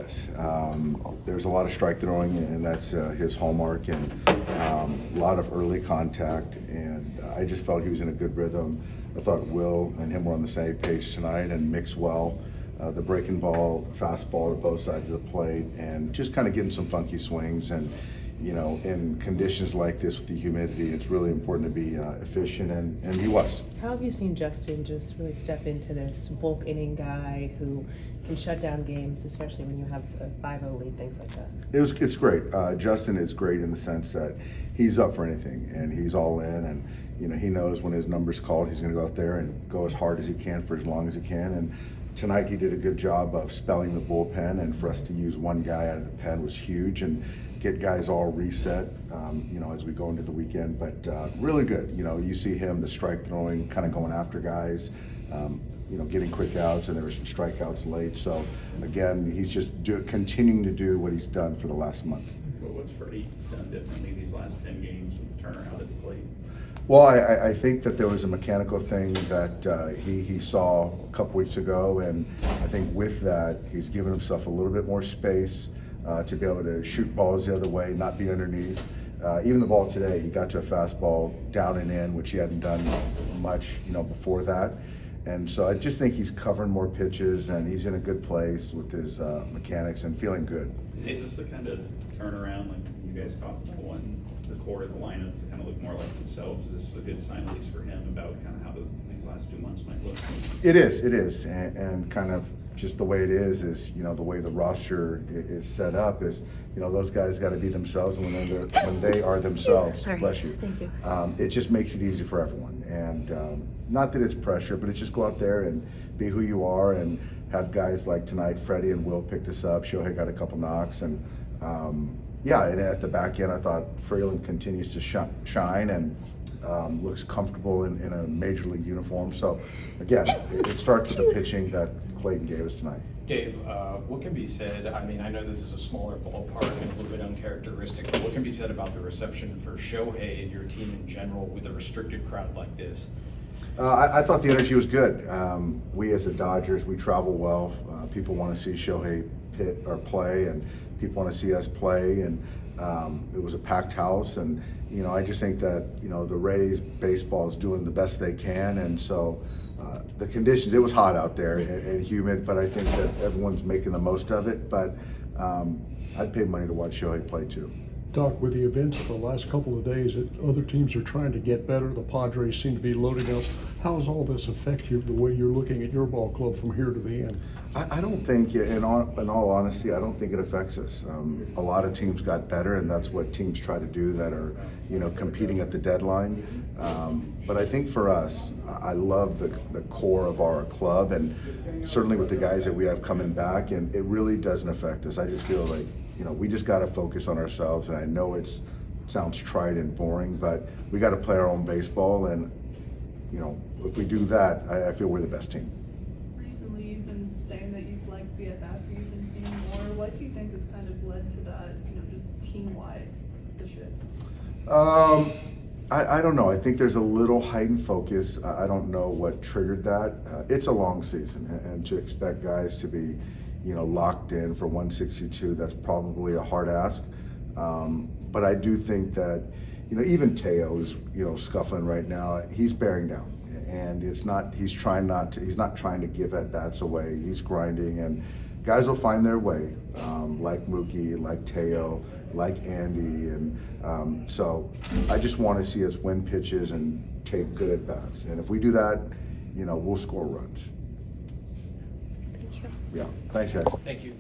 was. There's a lot of strike throwing, and that's his hallmark, and a lot of early contact, and I just felt he was in a good rhythm. I thought Will and him were on the same page tonight and mixed well. The breaking ball, fastball to both sides of the plate, and just kind of getting some funky swings. And in conditions like this with the humidity, it's really important to be efficient, and he was. How have you seen Justin just really step into this bulk inning guy who can shut down games, especially when you have a 5-0 lead, things like that? It's great. Justin is great in the sense that he's up for anything, and he's all in, and he knows when his number's called, he's going to go out there and go as hard as he can for as long as he can. And tonight he did a good job of spelling the bullpen, and for us to use one guy out of the pen was huge, and get guys all reset, as we go into the weekend. But really good. You see him, the strike throwing, kind of going after guys, getting quick outs, and there were some strikeouts late. So again, he's just continuing to do what he's done for the last month. What's Freddie done differently these last 10 games with the turnaround at the plate? Well, I think that there was a mechanical thing that he saw a couple weeks ago, and I think with that, he's given himself a little bit more space to be able to shoot balls the other way, not be underneath. Even the ball today, he got to a fastball down and in, which he hadn't done much, before that. And so I just think he's covering more pitches, and he's in a good place with his mechanics and feeling good. Is this the kind of turnaround like you guys talked about when the core of the lineup to kind of look more like themselves? Is this a good sign, at least for him, about kind of how these last 2 months might look? It is, and kind of just the way it is the way the roster is set up is, those guys got to be themselves, and when they are themselves, Sorry. bless you. Thank you. It just makes it easy for everyone, and not that it's pressure, but it's just go out there and be who you are, and have guys like tonight, Freddie and Will picked us up. Shohei got a couple knocks, and and at the back end, I thought Freeland continues to shine and looks comfortable in a major league uniform. So again, it starts with the pitching that Clayton gave us tonight. Dave, what can be said? I mean, I know this is a smaller ballpark and a little bit uncharacteristic, but what can be said about the reception for Shohei and your team in general with a restricted crowd like this? I thought the energy was good. We as the Dodgers, we travel well. People want to see Shohei hit or play, and people want to see us play. And it was a packed house, and I just think that the Rays baseball is doing the best they can, and so the conditions. It was hot out there and humid, but I think that everyone's making the most of it. But I'd pay money to watch Shohei play too. Doc, with the events of the last couple of days, other teams are trying to get better. The Padres seem to be loading up. How does all this affect you, the way you're looking at your ball club from here to the end? I don't think, in all honesty, I don't think it affects us. A lot of teams got better, and that's what teams try to do that are, competing at the deadline. But I think for us, I love the core of our club, and certainly with the guys that we have coming back, and it really doesn't affect us. I just feel like, we just got to focus on ourselves, and I know it sounds trite and boring, but we got to play our own baseball, and if we do that, I feel we're the best team. Recently, you've been saying that you've liked the at-bats you've been seeing more. What do you think has kind of led to that, just team-wide, the shift? I don't know. I think there's a little heightened focus. I don't know what triggered that. It's a long season, and to expect guys to be locked in for 162, that's probably a hard ask. But I do think that, even Teo is, scuffling right now. He's bearing down, and he's not trying to give at bats away. He's grinding, and guys will find their way, like Mookie, like Teo, like Andy, and so I just want to see us win pitches and take good at bats. And if we do that, we'll score runs. Thank you. Yeah. Thanks, guys. Thank you.